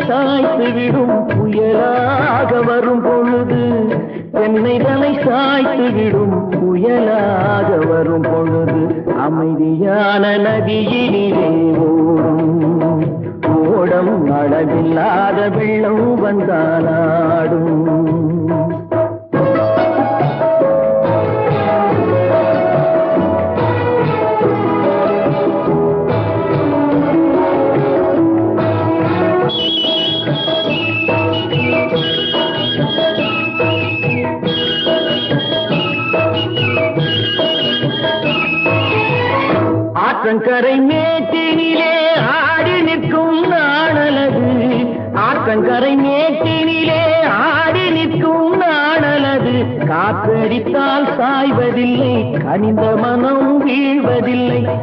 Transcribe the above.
சாய்த்து விடும் புயலாக வரும் பொழுது, தென்னை தலை சாய்த்து விடும் புயலாக வரும் பொழுது, அமைதியான நதியினிலே ஓடும் ஓடம் அளவில்லாத வெள்ளம் வந்தாலாடும். ஆற்றங்கரை மேட்டினிலே ஆடி நிற்கும் நாணலது, ஆற்றங்கரை மேட்டினிலே ஆடி நிற்கும் நாணலது, காற்றடித்தால் சாய்வதில்லை, கனிந்த மனம் வீழ்வதில்லை.